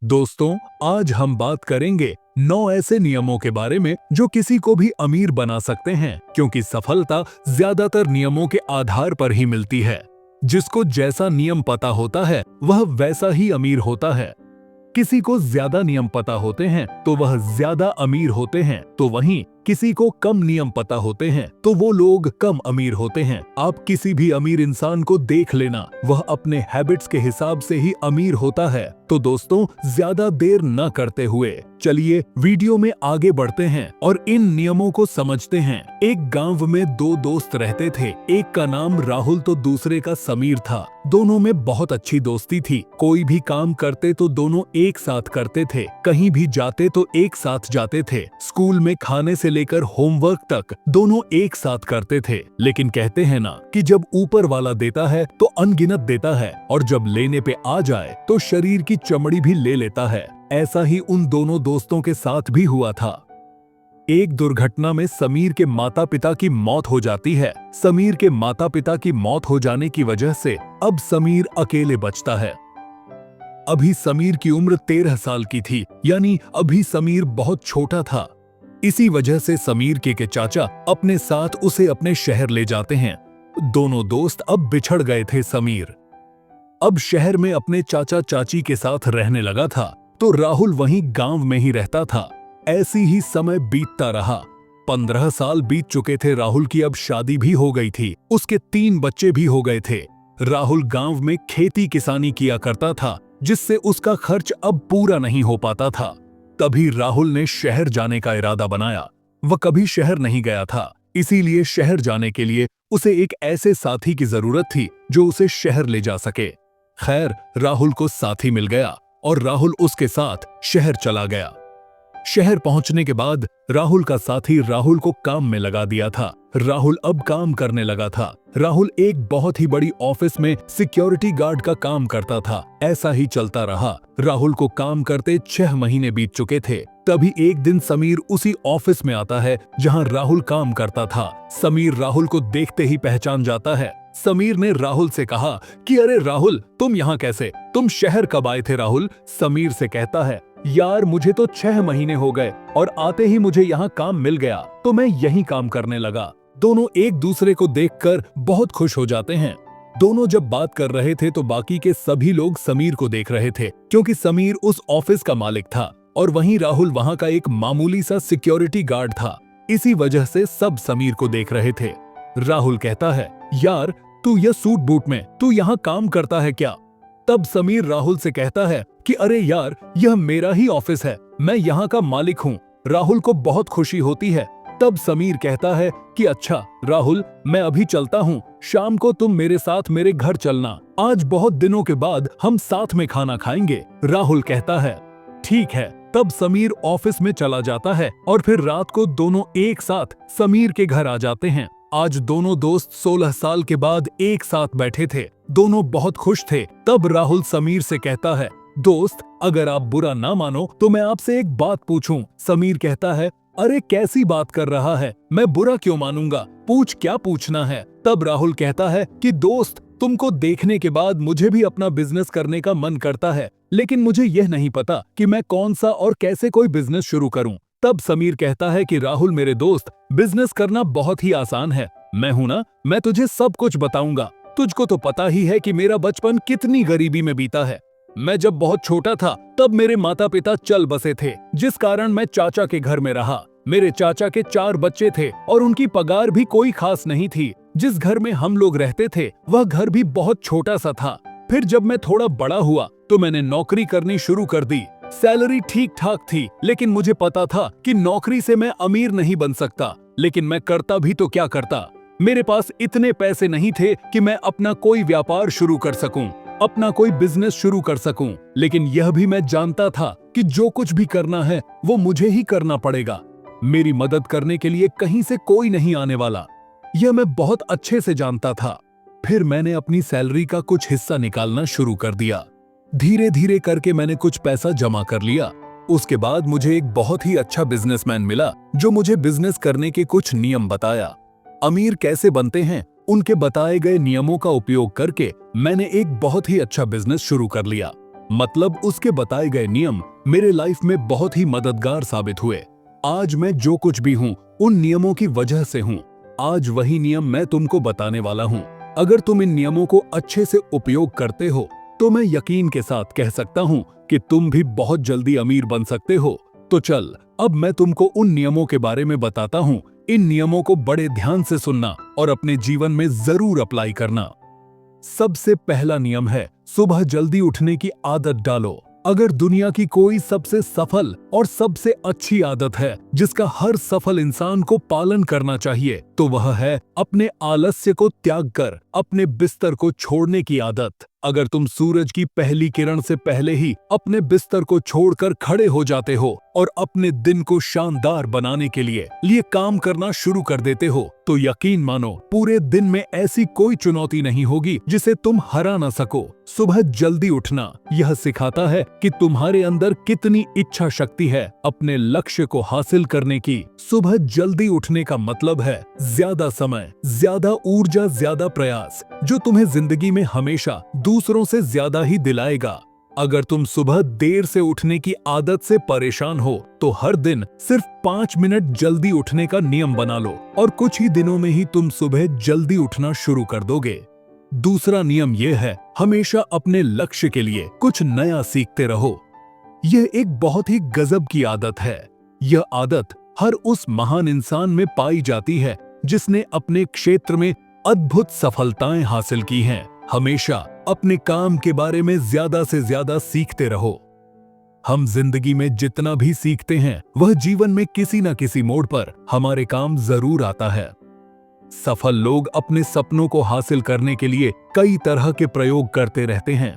दोस्तों, आज हम बात करेंगे 9 ऐसे नियमों के बारे में जो किसी को भी अमीर बना सकते हैं, क्योंकि सफलता ज्यादातर नियमों के आधार पर ही मिलती है। जिसको जैसा नियम पता होता है वह वैसा ही अमीर होता है। किसी को ज्यादा नियम पता होते हैं तो वह ज्यादा अमीर होते हैं, तो वहीं किसी को कम नियम पता होते हैं तो वो लोग कम अमीर होते हैं। आप किसी भी अमीर इंसान को देख लेना, वह अपने हैबिट्स के हिसाब से ही अमीर होता है। तो दोस्तों, ज्यादा देर न करते हुए चलिए वीडियो में आगे बढ़ते हैं और इन नियमों को समझते हैं। एक गांव में 2 दोस्त रहते थे। एक का नाम राहुल तो दूसरे का समीर था। दोनों में बहुत अच्छी दोस्ती थी। कोई भी काम करते तो दोनों एक साथ करते थे, कहीं भी जाते तो एक साथ जाते थे, स्कूल में खाने से लेकर होमवर्क तक दोनों एक साथ करते थे। लेकिन कहते हैं ना कि जब ऊपर वाला देता है तो अनगिनत देता है, और जब लेने पे आ जाए तो शरीर की चमड़ी भी ले लेता है। ऐसा ही उन दोनों दोस्तों के साथ भी हुआ था। एक दुर्घटना में समीर के माता पिता की मौत हो जाती है। समीर के माता पिता की मौत हो जाने की वजह से अब समीर अकेले बचता है। अभी समीर की उम्र 13 साल की थी, यानी अभी समीर बहुत छोटा था। इसी वजह से समीर के चाचा अपने साथ उसे अपने शहर ले जाते हैं। दोनों दोस्त अब बिछड़ गए थे। समीर अब शहर में अपने चाचा चाची के साथ रहने लगा था, तो राहुल वहीं गांव में ही रहता था। ऐसी ही समय बीतता रहा। 15 साल बीत चुके थे। राहुल की अब शादी भी हो गई थी, उसके 3 बच्चे भी हो गए थे। राहुल गांव में खेती किसानी किया करता था, जिससे उसका खर्च अब पूरा नहीं हो पाता था। तभी राहुल ने शहर जाने का इरादा बनाया। वह कभी शहर नहीं गया था, इसीलिए शहर जाने के लिए उसे एक ऐसे साथी की जरूरत थी जो उसे शहर ले जा सके। खैर, राहुल को साथी मिल गया और राहुल उसके साथ शहर चला गया। शहर पहुंचने के बाद राहुल का साथी राहुल को काम में लगा दिया था। राहुल अब काम करने लगा था। राहुल एक बहुत ही बड़ी ऑफिस में सिक्योरिटी गार्ड का काम करता था। ऐसा ही चलता रहा। राहुल को काम करते 6 महीने बीत चुके थे। तभी एक दिन समीर उसी ऑफिस में आता है जहां राहुल काम करता था। समीर राहुल को देखते ही पहचान जाता है। समीर ने राहुल से कहा कि अरे राहुल, तुम यहाँ कैसे? तुम शहर कब आए थे? राहुल समीर से कहता है, यार मुझे तो 6 महीने हो गए और आते ही मुझे यहाँ काम मिल गया, तो मैं यहीं काम करने लगा। दोनों एक दूसरे को देखकर बहुत खुश हो जाते हैं। दोनों जब बात कर रहे थे तो बाकी के सभी लोग समीर को देख रहे थे, क्योंकि समीर उस ऑफिस का मालिक था और वहीं राहुल वहां का एक मामूली सा सिक्योरिटी गार्ड था। इसी वजह से सब समीर को देख रहे थे। राहुल कहता है, यार तू यह सूट बूट में तू यहाँ काम करता है क्या? तब समीर राहुल से कहता है कि अरे यार, यह मेरा ही ऑफिस है, मैं यहाँ का मालिक हूँ। राहुल को बहुत खुशी होती है। तब समीर कहता है कि अच्छा राहुल, मैं अभी चलता हूँ, शाम को तुम मेरे साथ मेरे घर चलना। आज बहुत दिनों के बाद हम साथ में खाना खाएंगे। राहुल कहता है ठीक है। तब समीर ऑफिस में चला जाता है और फिर रात को दोनों एक साथ समीर के घर आ जाते हैं। आज दोनों दोस्त 16 साल के बाद एक साथ बैठे थे। दोनों बहुत खुश थे। तब राहुल समीर से कहता है, दोस्त अगर आप बुरा ना मानो तो मैं आपसे एक बात पूछूं। समीर कहता है, अरे कैसी बात कर रहा है, मैं बुरा क्यों मानूंगा, पूछ क्या पूछना है। तब राहुल कहता है कि दोस्त, तुमको देखने के बाद मुझे भी अपना बिजनेस करने का मन करता है, लेकिन मुझे यह नहीं पता कि मैं कौन सा और कैसे कोई बिजनेस शुरू करूं। तब समीर कहता है कि राहुल मेरे दोस्त, बिजनेस करना बहुत ही आसान है। मैं हूं ना, मैं तुझे सब कुछ बताऊंगा। तुझको तो पता ही है कि मेरा बचपन कितनी गरीबी में बीता है। मैं जब बहुत छोटा था तब मेरे माता पिता चल बसे थे, जिस कारण मैं चाचा के घर में रहा। मेरे चाचा के 4 बच्चे थे और उनकी पगार भी कोई खास नहीं थी। जिस घर में हम लोग रहते थे वह घर भी बहुत छोटा सा था। फिर जब मैं थोड़ा बड़ा हुआ तो मैंने नौकरी करनी शुरू कर दी। सैलरी ठीक ठाक थी, लेकिन मुझे पता था कि नौकरी से मैं अमीर नहीं बन सकता। लेकिन मैं करता भी तो क्या करता। मेरे पास इतने पैसे नहीं थे कि मैं अपना कोई व्यापार शुरू कर सकूं, अपना कोई बिजनेस शुरू कर सकूं। लेकिन यह भी मैं जानता था कि जो कुछ भी करना है वो मुझे ही करना पड़ेगा। मेरी मदद करने के लिए कहीं से कोई नहीं आने वाला, यह मैं बहुत अच्छे से जानता था। फिर मैंने अपनी सैलरी का कुछ हिस्सा निकालना शुरू कर दिया। धीरे धीरे करके मैंने कुछ पैसा जमा कर लिया। उसके बाद मुझे एक बहुत ही अच्छा बिजनेसमैन मिला जो मुझे बिजनेस करने के कुछ नियम बताया। अमीर कैसे बनते हैं, उनके बताए गए नियमों का उपयोग करके मैंने एक बहुत ही अच्छा बिजनेस शुरू कर लिया। मतलब उसके बताए गए नियम मेरे लाइफ में बहुत ही मददगार साबित हुए। आज मैं जो कुछ भी हूँ उन नियमों की वजह से हूँ। आज वही नियम मैं तुमको बताने वाला हूँ। अगर तुम इन नियमों को अच्छे से उपयोग करते हो तो मैं यकीन के साथ कह सकता हूँ कि तुम भी बहुत जल्दी अमीर बन सकते हो। तो चल, अब मैं तुमको उन नियमों के बारे में बताता हूँ। इन नियमों को बड़े ध्यान से सुनना और अपने जीवन में जरूर अप्लाई करना। सबसे पहला नियम है सुबह जल्दी उठने की आदत डालो। अगर दुनिया की कोई सबसे सफल और सबसे अच्छी आदत है जिसका हर सफल इंसान को पालन करना चाहिए तो वह है अपने आलस्य को त्याग कर अपने बिस्तर को छोड़ने की आदत। अगर तुम सूरज की पहली किरण से पहले ही अपने बिस्तर को छोड़कर खड़े हो जाते हो और अपने दिन को शानदार बनाने के लिए काम करना शुरू कर देते हो तो यकीन मानो पूरे दिन में ऐसी कोई चुनौती नहीं होगी जिसे तुम हरा ना सको। सुबह जल्दी उठना यह सिखाता है कि तुम्हारे अंदर कितनी इच्छा शक्ति है अपने लक्ष्य को हासिल करने की। सुबह जल्दी उठने का मतलब है ज्यादा समय, ज्यादा ऊर्जा, ज्यादा प्रयास, जो तुम्हें जिंदगी में हमेशा दूसरों से ज्यादा ही दिलाएगा। अगर तुम सुबह देर से उठने की आदत से परेशान हो तो हर दिन सिर्फ 5 मिनट जल्दी उठने का नियम बना लो और कुछ ही दिनों में ही तुम सुबह जल्दी उठना शुरू कर दोगे। दूसरा नियम यह है हमेशा अपने लक्ष्य के लिए कुछ नया सीखते रहो। यह एक बहुत ही गजब की आदत है। यह आदत हर उस महान इंसान में पाई जाती है जिसने अपने क्षेत्र में अद्भुत सफलताएं हासिल की हैं। हमेशा अपने काम के बारे में ज्यादा से ज्यादा सीखते रहो। हम जिंदगी में जितना भी सीखते हैं वह जीवन में किसी न किसी मोड़ पर हमारे काम जरूर आता है। सफल लोग अपने सपनों को हासिल करने के लिए कई तरह के प्रयोग करते रहते हैं।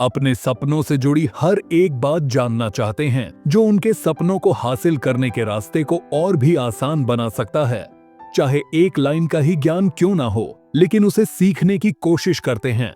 अपने सपनों से जुड़ी हर एक बात जानना चाहते हैं जो उनके सपनों को हासिल करने के रास्ते को और भी आसान बना सकता है। चाहे एक लाइन का ही ज्ञान क्यों ना हो, लेकिन उसे सीखने की कोशिश करते हैं।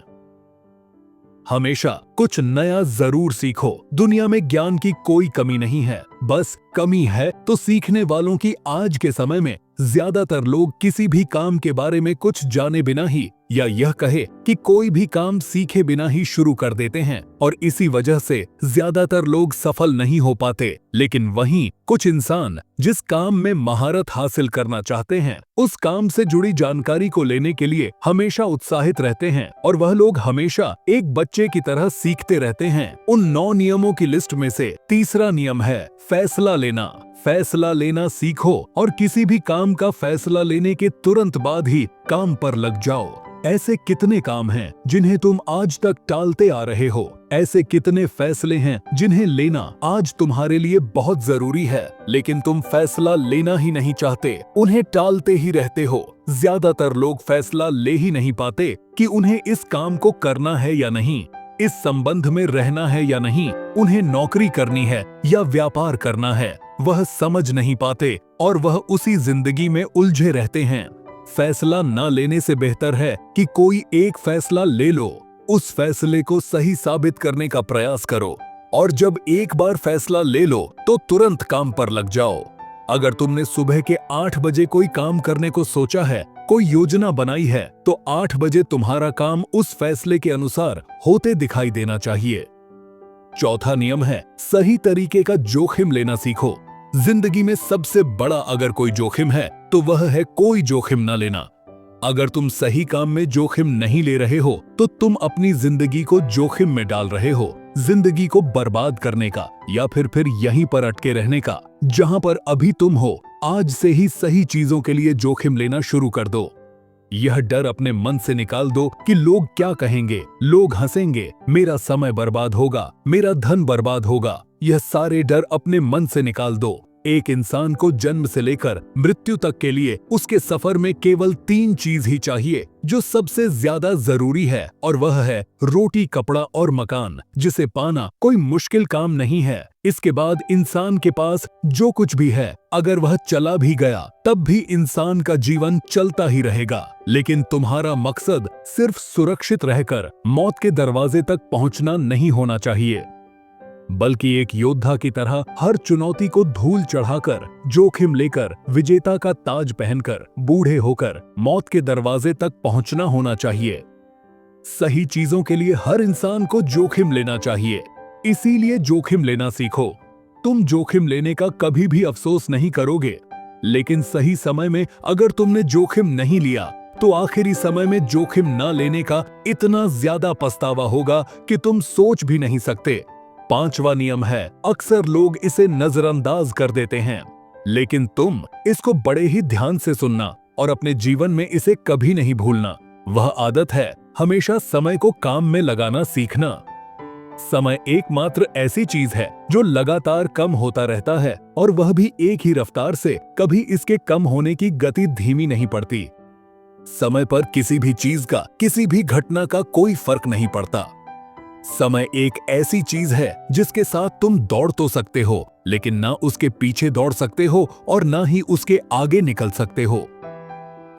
हमेशा कुछ नया जरूर सीखो। दुनिया में ज्ञान की कोई कमी नहीं है, बस कमी है तो सीखने वालों की। आज के समय में ज्यादातर लोग किसी भी काम के बारे में कुछ जाने बिना ही या यह कहे कि कोई भी काम सीखे बिना ही शुरू कर देते हैं और इसी वजह से ज्यादातर लोग सफल नहीं हो पाते। लेकिन वहीं कुछ इंसान जिस काम में महारत हासिल करना चाहते हैं उस काम से जुड़ी जानकारी को लेने के लिए हमेशा उत्साहित रहते हैं और वह लोग हमेशा एक बच्चे की तरह सीखते रहते हैं। उन 9 नियमों की लिस्ट में से तीसरा नियम है फैसला लेना। फैसला लेना सीखो और किसी भी काम का फैसला लेने के तुरंत बाद ही काम पर लग जाओ। ऐसे कितने काम हैं जिन्हें तुम आज तक टालते आ रहे हो। ऐसे कितने फैसले हैं जिन्हें लेना आज तुम्हारे लिए बहुत जरूरी है, लेकिन तुम फैसला लेना ही नहीं चाहते, उन्हें टालते ही रहते हो। ज्यादातर लोग फैसला ले ही नहीं पाते कि उन्हें इस काम को करना है या नहीं, इस संबंध में रहना है या नहीं, उन्हें नौकरी करनी है या व्यापार करना है। वह समझ नहीं पाते और वह उसी जिंदगी में उलझे रहते हैं। फैसला न लेने से बेहतर है कि कोई एक फैसला ले लो, उस फैसले को सही साबित करने का प्रयास करो और जब एक बार फैसला ले लो तो तुरंत काम पर लग जाओ। अगर तुमने सुबह के 8 बजे कोई काम करने को सोचा है, कोई योजना बनाई है, तो 8 बजे तुम्हारा काम उस फैसले के अनुसार होते दिखाई देना चाहिए। चौथा नियम है सही तरीके का जोखिम लेना सीखो। जिंदगी में सबसे बड़ा अगर कोई जोखिम है तो वह है कोई जोखिम न लेना। अगर तुम सही काम में जोखिम नहीं ले रहे हो तो तुम अपनी जिंदगी को जोखिम में डाल रहे हो। जिंदगी को बर्बाद करने का या फिर यहीं पर अटके रहने का जहां पर अभी तुम हो। आज से ही सही चीजों के लिए जोखिम लेना शुरू कर दो। यह डर अपने मन से निकाल दो कि लोग क्या कहेंगे, लोग हंसेंगे, मेरा समय बर्बाद होगा, मेरा धन बर्बाद होगा। यह सारे डर अपने मन से निकाल दो। एक इंसान को जन्म से लेकर मृत्यु तक के लिए उसके सफर में केवल 3 चीज ही चाहिए जो सबसे ज्यादा जरूरी है, और वह है रोटी, कपड़ा और मकान, जिसे पाना कोई मुश्किल काम नहीं है। इसके बाद इंसान के पास जो कुछ भी है, अगर वह चला भी गया तब भी इंसान का जीवन चलता ही रहेगा। लेकिन तुम्हारा मकसद सिर्फ सुरक्षित रहकर मौत के दरवाजे तक पहुंचना नहीं होना चाहिए, बल्कि एक योद्धा की तरह हर चुनौती को धूल चढ़ाकर, जोखिम लेकर, विजेता का ताज पहनकर, बूढ़े होकर मौत के दरवाजे तक पहुंचना होना चाहिए। सही चीजों के लिए हर इंसान को जोखिम लेना चाहिए, इसीलिए जोखिम लेना सीखो। तुम जोखिम लेने का कभी भी अफसोस नहीं करोगे, लेकिन सही समय में अगर तुमने जोखिम नहीं लिया तो आखिरी समय में जोखिम न लेने का इतना ज्यादा पछतावा होगा कि तुम सोच भी नहीं सकते। 5वां नियम है, अक्सर लोग इसे नजरअंदाज कर देते हैं, लेकिन तुम इसको बड़े ही ध्यान से सुनना और अपने जीवन में इसे कभी नहीं भूलना। वह आदत है हमेशा समय को काम में लगाना सीखना। समय एकमात्र ऐसी चीज है जो लगातार कम होता रहता है और वह भी एक ही रफ्तार से, कभी इसके कम होने की गति धीमी नहीं पड़ती। समय पर किसी भी चीज का, किसी भी घटना का कोई फर्क नहीं पड़ता। समय एक ऐसी चीज है जिसके साथ तुम दौड़ तो सकते हो, लेकिन ना उसके पीछे दौड़ सकते हो और ना ही उसके आगे निकल सकते हो।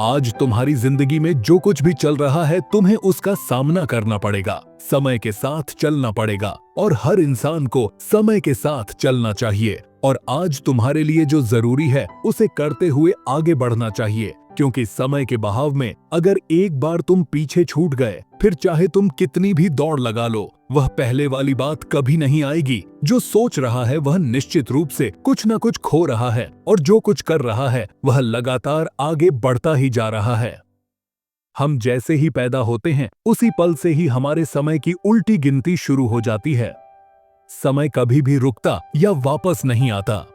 आज तुम्हारी जिंदगी में जो कुछ भी चल रहा है, तुम्हें उसका सामना करना पड़ेगा, समय के साथ चलना पड़ेगा और हर इंसान को समय के साथ चलना चाहिए। और आज तुम्हारे लिए जो जरूरी है उसे करते हुए आगे बढ़ना चाहिए, क्योंकि समय के बहाव में अगर एक बार तुम पीछे छूट गए, फिर चाहे तुम कितनी भी दौड़ लगा लो, वह पहले वाली बात कभी नहीं आएगी। जो सोच रहा है वह निश्चित रूप से कुछ न कुछ खो रहा है और जो कुछ कर रहा है वह लगातार आगे बढ़ता ही जा रहा है। हम जैसे ही पैदा होते हैं उसी पल से ही हमारे समय की उल्टी गिनती शुरू हो जाती है। समय कभी भी रुकता या वापस नहीं आता,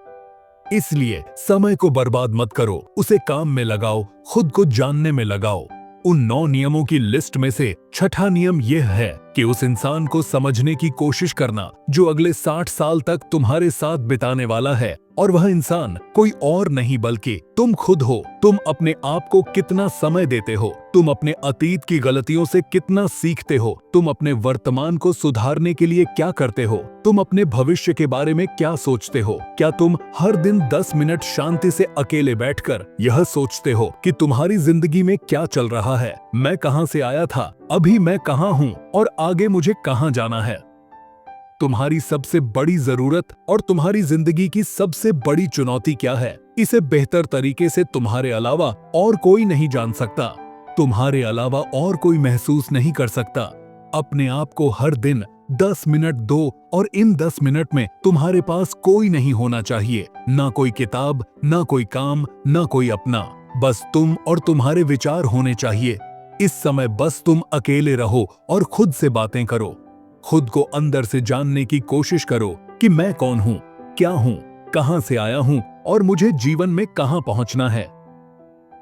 इसलिए समय को बर्बाद मत करो, उसे काम में लगाओ, खुद को जानने में लगाओ। उन 9 नियमों की लिस्ट में से 6ठा नियम यह है कि उस इंसान को समझने की कोशिश करना जो अगले 60 साल तक तुम्हारे साथ बिताने वाला है, और वह इंसान कोई और नहीं बल्कि तुम खुद हो। तुम अपने आप को कितना समय देते हो, तुम अपने अतीत की गलतियों से कितना सीखते हो, तुम अपने वर्तमान को सुधारने के लिए क्या करते हो, तुम अपने भविष्य के बारे में क्या सोचते हो। क्या तुम हर दिन 10 मिनट शांति से अकेले बैठकर यह सोचते हो कि तुम्हारी जिंदगी में क्या चल रहा है, मैं कहां से आया था, अभी मैं कहां हूं और आगे मुझे कहां जाना है। तुम्हारी सबसे बड़ी जरूरत और तुम्हारी जिंदगी की सबसे बड़ी चुनौती क्या है, इसे बेहतर तरीके से तुम्हारे अलावा और कोई नहीं जान सकता, तुम्हारे अलावा और कोई महसूस नहीं कर सकता। अपने आप को हर दिन 10 मिनट दो और इन 10 मिनट में तुम्हारे पास कोई नहीं होना चाहिए, ना कोई किताब, ना कोई काम, ना कोई अपना, बस तुम और तुम्हारे विचार होने चाहिए। इस समय बस तुम अकेले रहो और खुद से बातें करो। खुद को अंदर से जानने की कोशिश करो कि मैं कौन हूं, क्या हूं, कहां से आया हूं और मुझे जीवन में कहां पहुंचना है।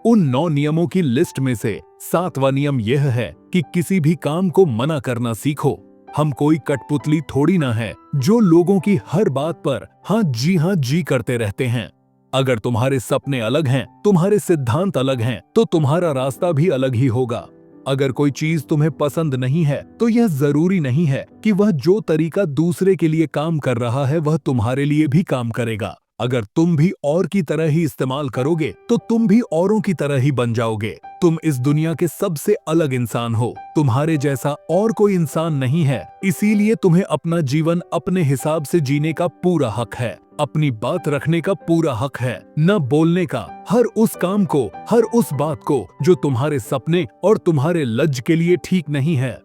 उन 9 नियमों की लिस्ट में से 7वां नियम यह है कि किसी भी काम को मना करना सीखो। हम कोई कठपुतली थोड़ी ना है जो लोगों की हर बात पर हाँ जी करते रहते हैं। अगर तुम्हारे सपने अलग हैं, तुम्हारे सिद्धांत अलग हैं, तो तुम्हारा रास्ता भी अलग ही होगा। अगर कोई चीज तुम्हें पसंद नहीं है तो यह जरूरी नहीं है कि वह जो तरीका दूसरे के लिए काम कर रहा है वह तुम्हारे लिए भी काम करेगा। अगर तुम भी और की तरह ही इस्तेमाल करोगे तो तुम भी औरों की तरह ही बन जाओगे। तुम इस दुनिया के सबसे अलग इंसान हो, तुम्हारे जैसा और कोई इंसान नहीं है, इसीलिए तुम्हें अपना जीवन अपने हिसाब से जीने का पूरा हक है, अपनी बात रखने का पूरा हक है, न बोलने का हर उस काम को, हर उस बात को जो तुम्हारे सपने और तुम्हारे लज्ज के लिए ठीक नहीं है।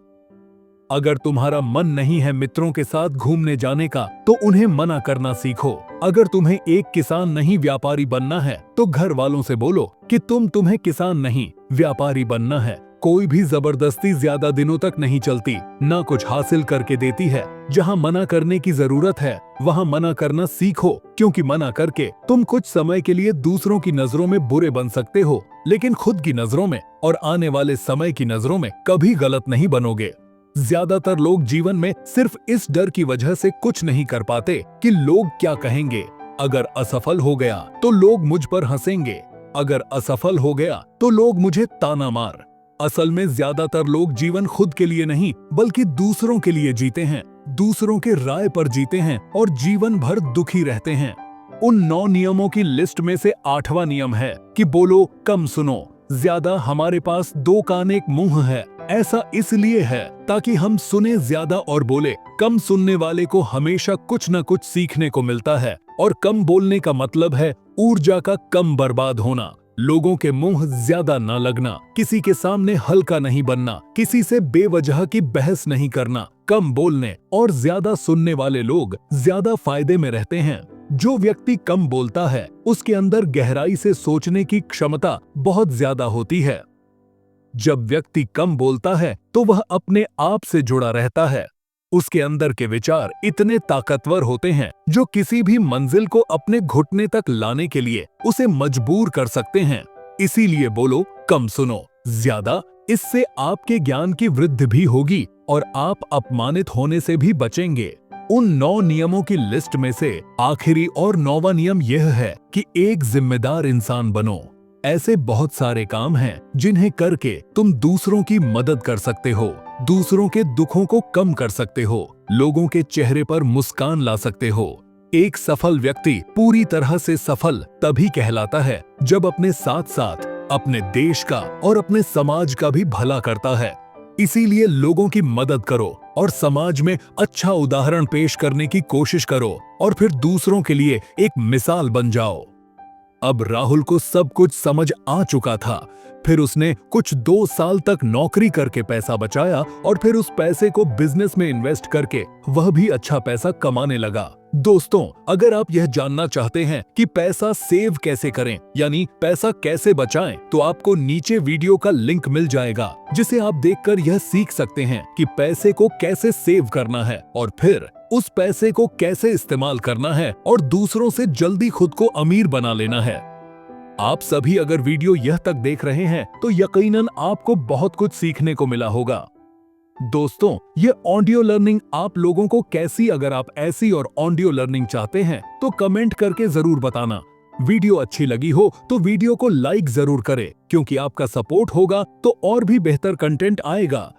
अगर तुम्हारा मन नहीं है मित्रों के साथ घूमने जाने का तो उन्हें मना करना सीखो। अगर तुम्हें एक किसान नहीं व्यापारी बनना है तो घर वालों से बोलो कि तुम्हें किसान नहीं व्यापारी बनना है। कोई भी जबरदस्ती ज्यादा दिनों तक नहीं चलती, ना कुछ हासिल करके देती है। जहाँ मना करने की जरूरत है वहाँ मना करना सीखो, क्योंकि मना करके तुम कुछ समय के लिए दूसरों की नजरों में बुरे बन सकते हो, लेकिन खुद की नजरों में और आने वाले समय की नजरों में कभी गलत नहीं बनोगे। ज्यादातर लोग जीवन में सिर्फ इस डर की वजह से कुछ नहीं कर पाते कि लोग क्या कहेंगे। अगर असफल हो गया तो लोग मुझ पर हंसेंगे, अगर असफल हो गया तो लोग मुझे ताना मार। असल में ज्यादातर लोग जीवन खुद के लिए नहीं बल्कि दूसरों के लिए जीते हैं, दूसरों के राय पर जीते हैं और जीवन भर दुखी रहते हैं। उन 9 नियमों की लिस्ट में से 8वां नियम है कि बोलो कम सुनो। ज्यादा हमारे पास 2 कान एक मुंह है। ऐसा इसलिए है ताकि हम सुने ज्यादा और बोले कम। सुनने वाले को हमेशा कुछ न कुछ सीखने को मिलता है और कम बोलने का मतलब है ऊर्जा का कम बर्बाद होना। लोगों के मुंह ज्यादा ना लगना, किसी के सामने हल्का नहीं बनना, किसी से बेवजह की बहस नहीं करना, कम बोलने और ज्यादा सुनने वाले लोग ज्यादा फायदे में रहते हैं। जो व्यक्ति कम बोलता है उसके अंदर गहराई से सोचने की क्षमता बहुत ज्यादा होती है। जब व्यक्ति कम बोलता है तो वह अपने आप से जुड़ा रहता है। उसके अंदर के विचार इतने ताकतवर होते हैं जो किसी भी मंजिल को अपने घुटने तक लाने के लिए उसे मजबूर कर सकते हैं। इसीलिए बोलो, कम सुनो ज्यादा। इससे आपके ज्ञान की वृद्धि भी होगी और आप अपमानित होने से भी बचेंगे। उन 9 नियमों की लिस्ट में से आखिरी और 9वां नियम यह है कि एक जिम्मेदार इंसान बनो। ऐसे बहुत सारे काम हैं जिन्हें करके तुम दूसरों की मदद कर सकते हो, दूसरों के दुखों को कम कर सकते हो, लोगों के चेहरे पर मुस्कान ला सकते हो। एक सफल व्यक्ति पूरी तरह से सफल तभी कहलाता है जब अपने साथ साथ अपने देश का और अपने समाज का भी भला करता है। इसीलिए लोगों की मदद करो और समाज में अच्छा उदाहरण पेश करने की कोशिश करो और फिर दूसरों के लिए एक मिसाल बन जाओ। अब राहुल को सब कुछ समझ आ चुका था। फिर उसने कुछ 2 साल तक नौकरी करके पैसा बचाया और फिर उस पैसे को बिजनेस में इन्वेस्ट करके वह भी अच्छा पैसा कमाने लगा। दोस्तों, अगर आप यह जानना चाहते हैं कि पैसा सेव कैसे करें, यानी पैसा कैसे बचाएं, तो आपको नीचे वीडियो का लिंक मिल जाएगा, जिसे आप देखकर यह सीख सकते हैं कि पैसे को कैसे सेव करना है और फिर उस पैसे को कैसे इस्तेमाल करना है और दूसरों से जल्दी खुद को अमीर बना लेना है। आप सभी अगर वीडियो यह तक देख रहे हैं तो यकीनन आपको बहुत कुछ सीखने को मिला होगा। दोस्तों, ये ऑडियो लर्निंग आप लोगों को कैसी, अगर आप ऐसी और ऑडियो लर्निंग चाहते हैं तो कमेंट करके जरूर बताना। वीडियो अच्छी लगी हो तो वीडियो को लाइक जरूर करें, क्योंकि आपका सपोर्ट होगा तो और भी बेहतर कंटेंट आएगा।